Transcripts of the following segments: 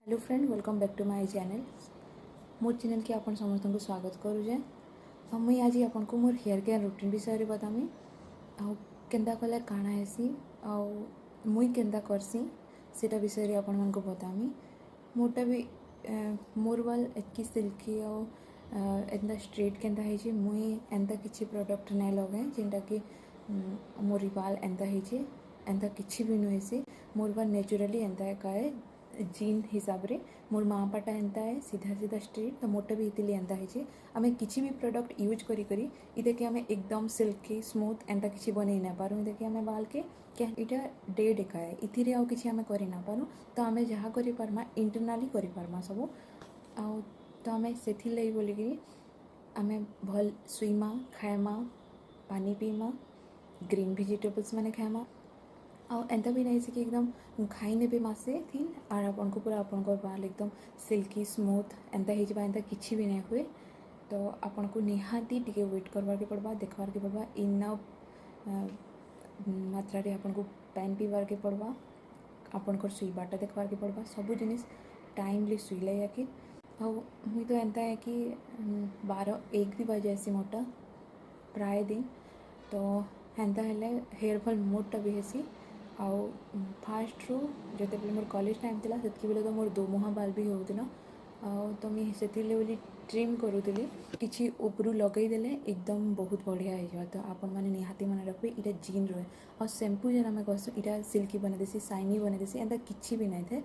Hello friend, welcome back to my channel. मोर channel के आपन समस्त को स्वागत करुचे। मुई आज आपन को मोर हेयर केयर रूटीन विषय रे बतामी आ केंदा कले काଣା हेसी आ मुई केंदा करसी सेटा विषय रे आपन मन को बतामी। मोरटा भी मोर वाल एतकी सिल्की आ एंदा स्ट्रेट केंदा हेची मुई एंदा किछि प्रोडक्ट नै लगे जेंटा कि मोर बाल एंदा हेची एंदा किछि भी नुहेसी। मोर बाल नेचुरली एंदा एकाए जीन हिसाब रे मोर माँ पाटा एंता है सीधा सीधा स्ट्रेट तो मोटा भी इतिली एंता है। आमे किसी भी प्रोडक्ट यूज करी करी इधे के आमे एकदम सिल्की स्मूथ एंता किसी बने ना पारू। इधे के आमे बाल के क्या इटा डेड एका है इथिरे आउ किसी आमे करी ना पारू। तो आमे जहाँ करी पारमा इंटरनली करी पारमा सब आ तो आमे सेथि लई बोली कि आमे भल सुईमा खाएमा पानी पीमा ग्रीन वेजिटेबल्स माने खाएमा आ एंता भी नहीं कि एकदम खाई ने मासे थी और आपन को पूरा आपन को बाल एकदम सिल्की स्मूथ एंता ही एंता किसी भी नहीं हुए। तो आपन को निहाती टिके वेट करवार के पड़वा देखवार के पड़वा इना मात्रा रे आपन को पानी पीवार के पड़वा आपन को सुईबाटा देखवार के पड़वा सब जिनिस टाइमली सुईले याकि मुई तो एंता है कि 12-1 भी बजे ऐसी मोटा प्राय दिन तो एंता हेले हेयर फॉल मोटा भी हेसी। आउ फास्ट रू जो मोर कॉलेज टाइम थिला सेतकी बेले तो मोर दो मुहा बाल भी होउतिना तो मुझे से बोली ट्रिम करूली किसी उपरू लगे देले एकदम बहुत बढ़िया हो। तो आपण मैंने निहाती मन रखबे इटा जीन रुहे और शैम्पू जेन आम कहूँ इटा सिल्की बना देसी शाइनी बना देसी एंता किसी भी नहीं थे।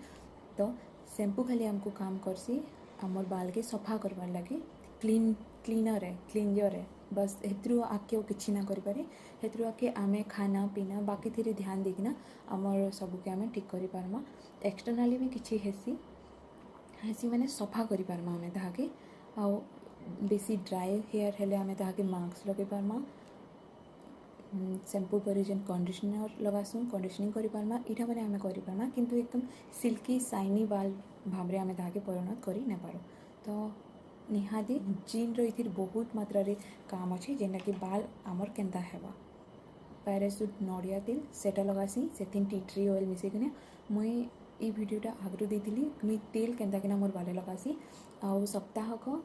तो शैम्पू खाली आमको काम करसी आमर बाल के सफा करवार लगे क्लीनर है क्लींजर है बस हेत्रु आके किसी ना करें हेत्रु आके आमे खाना पीना बाकी थी ध्यान देकिना आमर सबके आमे ठीक करि पारमा। एक्सटर्नाली भी किसी हेसी हेसी मैंने सफा करि पारमा आमे ताहाके आ बेसी ड्राई हेयर हेले आमे ताहाके मास्क लगे पारमा शैम्पू पर जेन कंडीशनर लगासुँ कंडीशनिंग करि पारमा इटा मैंने आमे करि पारमा किंतु एकदम सिल्की शाइनी बाल भाबरे आमे ताहाके परिणत करि न पारो। तो निहाती जीन रही बहुत मात्रा रे काम अच्छे जेनटा कि बाल आमर केंता हेबा। पैराशूट नड़िया तेल सेटा लगासी सेथिन टी ट्री ऑयल मिसेकिना मुई ई वीडियोटा आगरू देती मुई तेल केंता किना मोर बाले लगासी आ सप्ताह को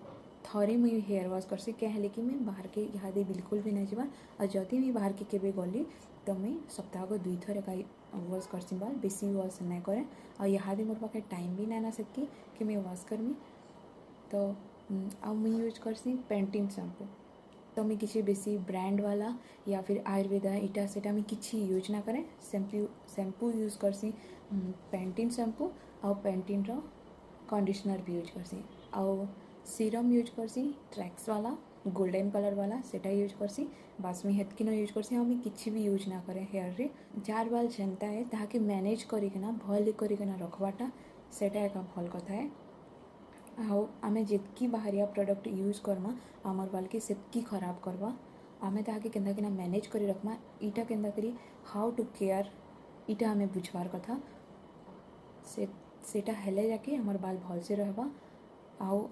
थरे मुई हेयर वॉश करसी क्या है कि मैं बाहर के इहादे बिल्कुल भी नहीं जावा और जदि भी बाहर के केबे गली तो मुई सप्ताह को 2 थर का वॉश करसी बाल बेसी वॉश नहीं करे और इहादे मोर पाखे टाइम भी नहीं ना सकी कि मैं वॉश करमी। तो आ मुई यूज करसी पेंटिन शैम्पू तो मैं किसी बेसी ब्रांड वाला या फिर आयुर्वेदा इटा सेटा मैं किसी यूज ना करें शैम्पू यूज करसी पेंटिन शैम्पू और पेंटिन रो कंडीशनर भी यूज करसी आउ सीरम यूज करसी ट्रैक्स वाला गोल्डन कलर वाला सेटा यूज करसी बस मुझे हेतकी यूज करसी आ किसी भी यूज ना करे हेयर रे जार बाल जेनता है ताके मैनेज करिकना भल करिकना रखवाटा सेटा एक भल कथा है। आउ आमे जितकी बाहरिया प्रोडक्ट यूज करमा आमर बाल के सेतकी खराब करवा आमे ताके केंदा किना मैनेज करी रखमा इटा केंदा करी हाउ टू केयर इटा आमे बुझवार कथा सेटा हेले जाके आमर बाल भल से रहबा आउ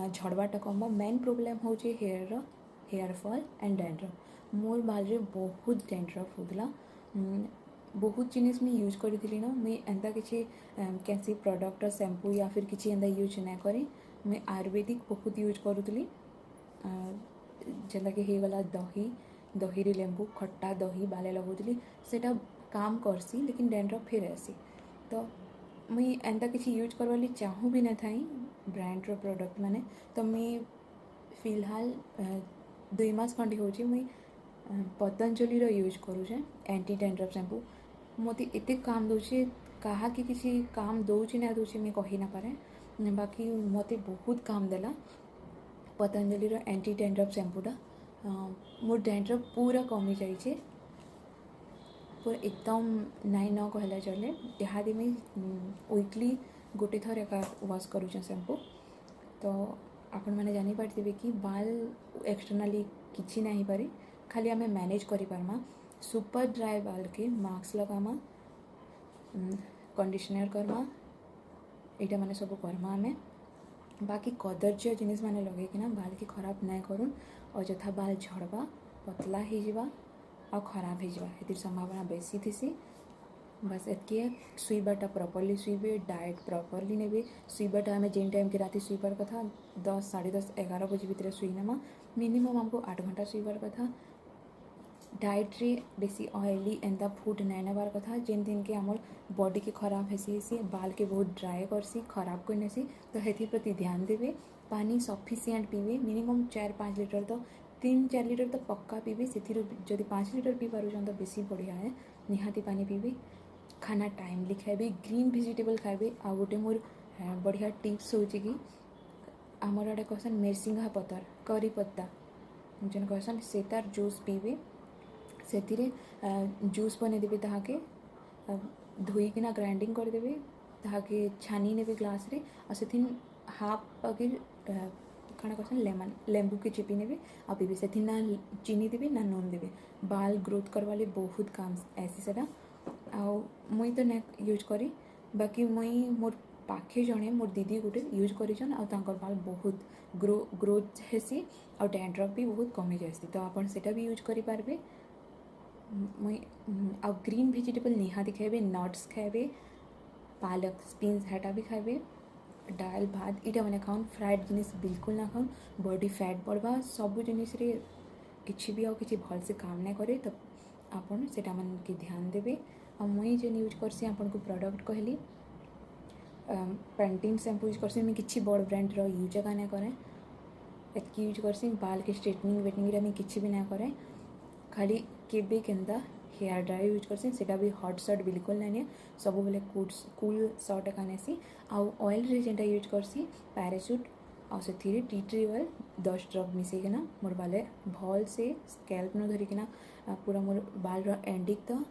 झड़वाटा कम। मेन प्रोब्लेम हो हेयर फॉल एंड डैंड्रफ मोर बाल रे बहुत डैंड्रफ होतला बहुत जिनिस मैं यूज करी ना मुई एंता किसी कैसी प्रोडक्ट शैम्पू या फिर किसी एंता यूज ना करी मुई आयुर्वेदिक बहुत यूज करूली जेनता कि हो गला दही दही रे लेंबू खट्टा दही बाले लगाऊली सेटा काम करसी लेकिन डैंड्रफ फिर आसी। तो मुई एंता किसी यूज करवाली चाहूँ भी ना थाई ब्रांड रो प्रोडक्ट माने तो मुई फिलहाल 2 मास खंडी हो मुई पतंजलि रो यूज करूचे एंटी डैंड्रफ शैम्पू मोती एते काम दूचे कहा कि किसी काम दूची ना दूची मैं कही ना पारे बाकी मते बहुत काम देला पतंजलि रो एंटी डैंड्रफ शैम्पूटा मोर डैंड्रफ पूरा कमी जाइए पूरा एकदम नाई न कहला चले इहादे में वीकली गोटे थर एका वॉश करूचे शैम्पू। तो आपण मैंने जानी पारथिबे कि बाल एक्सटर्नाली किछि ना ही पारे खाली आमे मैनेज करि पारमा सुपर ड्राई बाल के मास्क लगामा कंडीशनर करमा इटा माने सब करमा आमे बाकी कदर्य जिनिस माने लगे कि ना बाल के खराब ना करूँ अଯଥା बाल झड़वा पतला हो जावा और खराब हो जावा हेतिर संभावना बेसी थी बस एतकी शुइबाटा प्रॉपर्ली शुइबे, डाएट प्रॉपर्ली नेबे। शुइबाटा आम जेन टाइम के राति शुइबार कथा 10 10:30 11 बजे भितर शुइनेमा। मिनिमम आमको 8 घंटा शुइबार कथा। डाएट रे बेसी ऑयली एंता फूड नाइ नेबार कथा जेन दिन के आमर बॉडी के खराब हेसी बाल के बहुत ड्राई करसी खराब करनेसी। तो हेथि प्रति ध्यान देवे। पानी सफिशिएंट पीबे। मिनिमम 4-5 लीटर तो 3-4 लीटर तो पक्का पीबे। से जदि 5 लीटर पी पारुछन तो बेसी बढ़िया है। निहाती पानी पीबे। खाना टाइमली खाइबे। ग्रीन भेजिटेबल खाइबे। आ गोटे मोर बढ़िया टिप्स होची कि आमर आड़े कहसन मेरसिंघा पतर करी पत्ता जेन कहसन से तार जूस पीबे। से जूस बने देबे ताहाके धोईकिना ग्राइंडिंग करदेबे ताहाके छानी नेबे ग्लास रे और से हाफ पगिर काଣା कहसन लेंबू के चिपी नेबे आ पीबे। से ना चीनी देबे ना नून देबे। बाल ग्रोथ करवाले बहुत काम ऐसी सेटा। आउ मुई तो ना यूज करी बाकी मुई मोर पाखे जणे मोर दीदी गोटे यूज करिछन आ तांकर बाल बहुत ग्रोथ हेसी और डैंड्रफ भी बहुत कमी जाएसी। तो आपन सेटा भी यूज करि पारबे। मुई आ ग्रीन भेजिटेबल निहाती खाइबे। नट्स खाइबे। पालक स्पिन्स हेटा भी खाइबे। डाल भात इटा मैंने खाऊन। फ्राइड जिनिस बिल्कुल ना खाऊन। बॉडी फैट बढ़वा सब जिनिस रे किछि भी आउ किछि भल से काम नहीं करे। तो आपन सेटा मन के ध्यान देबे। आ मुई जेन यूज करसी आपन को प्रोडक्ट कहली पेंटीन शैम्पू यूज करसी। मैं किछि बड़ ब्रांड रो यूज का नहीं करे। एतकी यूज करसी। बाल के स्ट्रेटनिंग वेटनिंग रे मैं किछि भी नहीं करे। खाली केबे केंदा हेयर ड्राई यूज करसी। सेटा भी हॉट शॉट बिल्कुल नहीं सब बेले कूल शॉट एका नेसी। आउ ऑयल रे जेनटा यूज करसी पैराशूट आ से टी ट्री ऑयल 10 ड्रॉप मिसेकिना मोर बाले भल से स्कैल्प न धरिकिना पूरा मोर बाल रो एंडिंग तो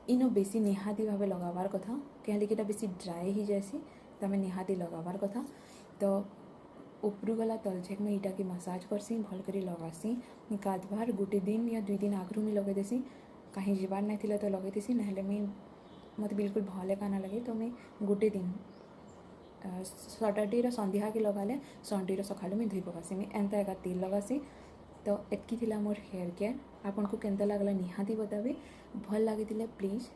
इनो बेसी निहाती भावे लगाबार कथा कहले कि बेसी ड्राई ही जासी। तो आम निहाती लगाबार कथा। तो उपरू गला तलछेक में इटा की मसाज करसी भल करी लगासी। गाधबार गोटे दिन या 2 दिन आगरू में लगे देसी। कहीं जीवार नहीं थिला तो लगे देसी नहले मैं मत बिल्कुल भले काना लगे। तो मैं गोटे दिन सटरडे संध्या के लगाले संडे सकालू मैं धोई पकासी। मैं एंता एका तेल लगासी। तो एतकी थिला मोर हेयर केयर। आपन को केंता लागला निहाती बताबे। भल लगी प्लीज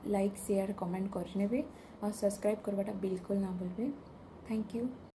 लाइक शेयर कमेंट करनेबे और सब्सक्राइब करवाटा बिल्कुल ना भूलबे। Thank you.